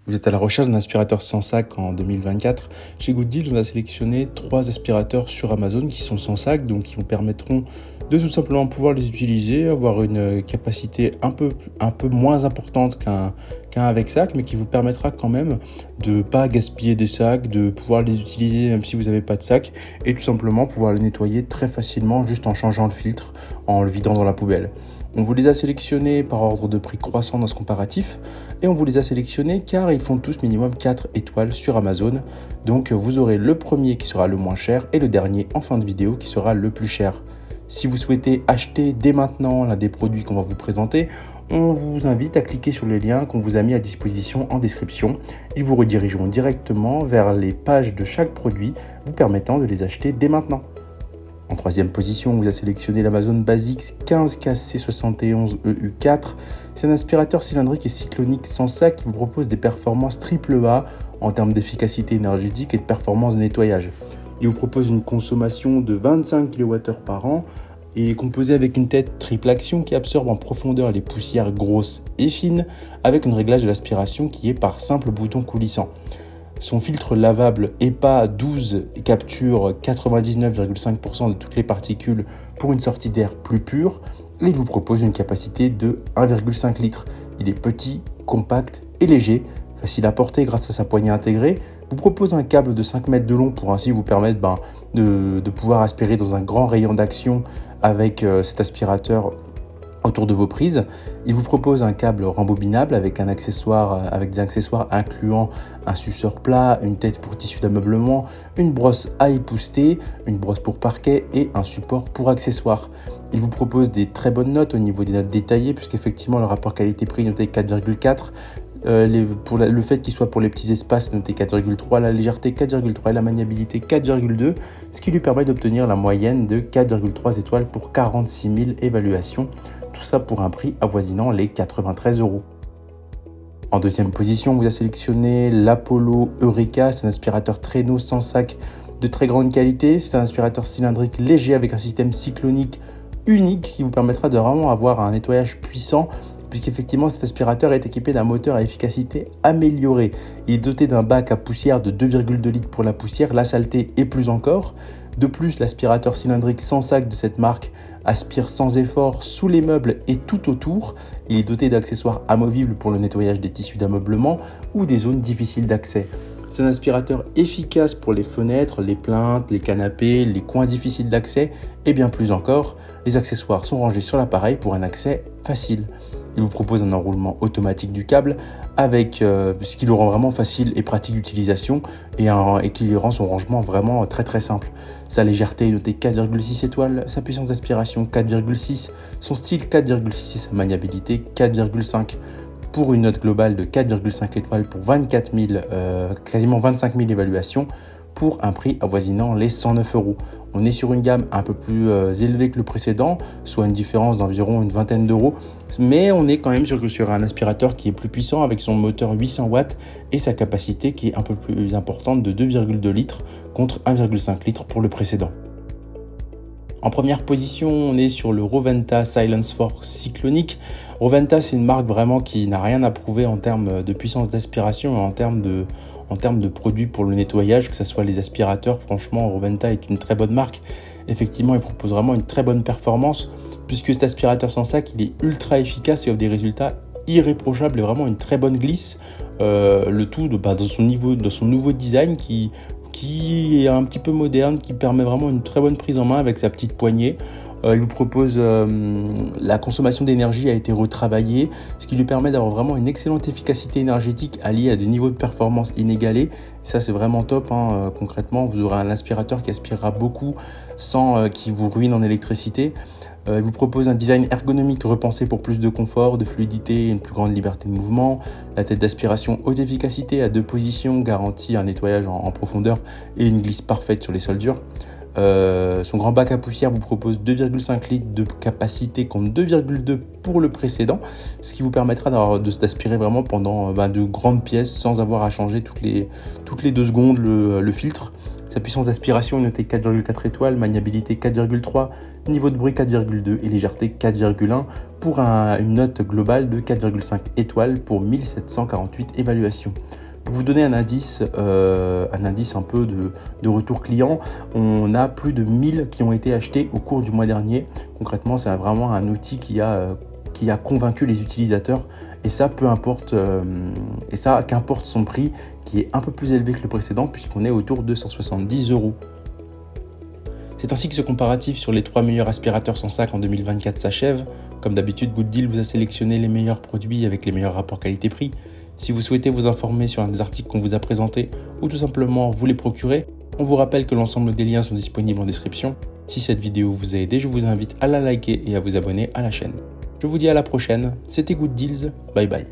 Vous êtes à la recherche d'un aspirateur sans sac en 2024. Chez Gooddeal, on a sélectionné 3 aspirateurs sur Amazon qui sont sans sac, donc qui vous permettront de tout simplement pouvoir les utiliser, avoir une capacité un peu moins importante qu'un avec sac, mais qui vous permettra quand même de ne pas gaspiller des sacs, de pouvoir les utiliser même si vous n'avez pas de sac, et tout simplement pouvoir les nettoyer très facilement juste en changeant le filtre, en le vidant dans la poubelle. On vous les a sélectionnés par ordre de prix croissant dans ce comparatif et on vous les a sélectionnés car ils font tous minimum 4 étoiles sur Amazon. Donc vous aurez le premier qui sera le moins cher et le dernier en fin de vidéo qui sera le plus cher. Si vous souhaitez acheter dès maintenant l'un des produits qu'on va vous présenter, on vous invite à cliquer sur les liens qu'on vous a mis à disposition en description. Ils vous redirigeront directement vers les pages de chaque produit vous permettant de les acheter dès maintenant. En troisième position, on vous a sélectionné l'Amazon Basics 15KC71EU4. C'est un aspirateur cylindrique et cyclonique sans sac qui vous propose des performances AAA en termes d'efficacité énergétique et de performance de nettoyage. Il vous propose une consommation de 25 kWh par an et il est composé avec une tête triple action qui absorbe en profondeur les poussières grosses et fines avec un réglage de l'aspiration qui est par simple bouton coulissant. Son filtre lavable EPA 12 capture 99,5% de toutes les particules pour une sortie d'air plus pure et il vous propose une capacité de 1,5 litres. Il est petit, compact et léger, facile à porter grâce à sa poignée intégrée. Vous propose un câble de 5 mètres de long pour ainsi vous permettre de pouvoir aspirer dans un grand rayon d'action avec cet aspirateur autour de vos prises. Il vous propose un câble rembobinable avec des accessoires incluant un suceur plat, une tête pour tissu d'ameublement, une brosse à épousseter, une brosse pour parquet et un support pour accessoires. Il vous propose des très bonnes notes au niveau des notes détaillées puisqu'effectivement le rapport qualité-prix est noté 4,4. Le fait qu'il soit pour les petits espaces noté 4,3, la légèreté 4,3 et la maniabilité 4,2, ce qui lui permet d'obtenir la moyenne de 4,3 étoiles pour 46 000 évaluations. Tout ça pour un prix avoisinant les 93 €. En deuxième position, on vous a sélectionné l'Apollo Eureka. C'est un aspirateur traîneau sans sac de très grande qualité. C'est un aspirateur cylindrique léger avec un système cyclonique unique qui vous permettra de vraiment avoir un nettoyage puissant puisqu'effectivement cet aspirateur est équipé d'un moteur à efficacité améliorée. Il est doté d'un bac à poussière de 2,2 litres pour la poussière, la saleté et plus encore. De plus, l'aspirateur cylindrique sans sac de cette marque aspire sans effort sous les meubles et tout autour. Il est doté d'accessoires amovibles pour le nettoyage des tissus d'ameublement ou des zones difficiles d'accès. C'est un aspirateur efficace pour les fenêtres, les plinthes, les canapés, les coins difficiles d'accès et bien plus encore. Les accessoires sont rangés sur l'appareil pour un accès facile. Il vous propose un enroulement automatique du câble avec ce qui le rend vraiment facile et pratique d'utilisation et qui rend son rangement vraiment très très simple. Sa légèreté est notée 4,6 étoiles, sa puissance d'aspiration 4,6, son style 4,6 et sa maniabilité 4,5. Pour une note globale de 4,5 étoiles pour 24 000, quasiment 25 000 évaluations pour un prix avoisinant les 109 €. On est sur une gamme un peu plus élevée que le précédent, soit une différence d'environ une vingtaine d'euros, mais on est quand même sur un aspirateur qui est plus puissant avec son moteur 800 watts et sa capacité qui est un peu plus importante de 2,2 litres contre 1,5 litres pour le précédent. En première position, on est sur le Roventa Silence Force Cyclonique. Roventa, c'est une marque vraiment qui n'a rien à prouver en termes de puissance d'aspiration et en termes de produits pour le nettoyage, que ce soit les aspirateurs. Franchement, Roventa est une très bonne marque. Effectivement, il propose vraiment une très bonne performance puisque cet aspirateur sans sac, il est ultra efficace et offre des résultats irréprochables et vraiment une très bonne glisse. Le tout dans son nouveau design qui est un petit peu moderne, qui permet vraiment une très bonne prise en main avec sa petite poignée. Il vous propose la consommation d'énergie a été retravaillée, ce qui lui permet d'avoir vraiment une excellente efficacité énergétique alliée à des niveaux de performance inégalés. Ça, c'est vraiment top. Concrètement, vous aurez un aspirateur qui aspirera beaucoup sans qu'il vous ruine en électricité. Il vous propose un design ergonomique repensé pour plus de confort, de fluidité et une plus grande liberté de mouvement. La tête d'aspiration haute efficacité à 2 positions garantit un nettoyage en profondeur et une glisse parfaite sur les sols durs. Son grand bac à poussière vous propose 2,5 litres de capacité contre 2,2 pour le précédent, ce qui vous permettra d'aspirer vraiment pendant de grandes pièces sans avoir à changer toutes les 2 secondes le filtre. Sa puissance d'aspiration est notée 4,4 étoiles, maniabilité 4,3, niveau de bruit 4,2 et légèreté 4,1 pour une note globale de 4,5 étoiles pour 1748 évaluations. Pour vous donner un indice un peu de retour client, on a plus de 1000 qui ont été achetés au cours du mois dernier. Concrètement, c'est vraiment un outil qui a convaincu les utilisateurs, et ça, qu'importe son prix qui est un peu plus élevé que le précédent puisqu'on est autour de 170 €. C'est ainsi que ce comparatif sur les 3 meilleurs aspirateurs sans sac en 2024 s'achève. Comme d'habitude, Good Deal vous a sélectionné les meilleurs produits avec les meilleurs rapports qualité-prix. Si vous souhaitez vous informer sur un des articles qu'on vous a présentés ou tout simplement vous les procurer, on vous rappelle que l'ensemble des liens sont disponibles en description. Si cette vidéo vous a aidé, je vous invite à la liker et à vous abonner à la chaîne. Je vous dis à la prochaine, c'était Good Deals, bye bye.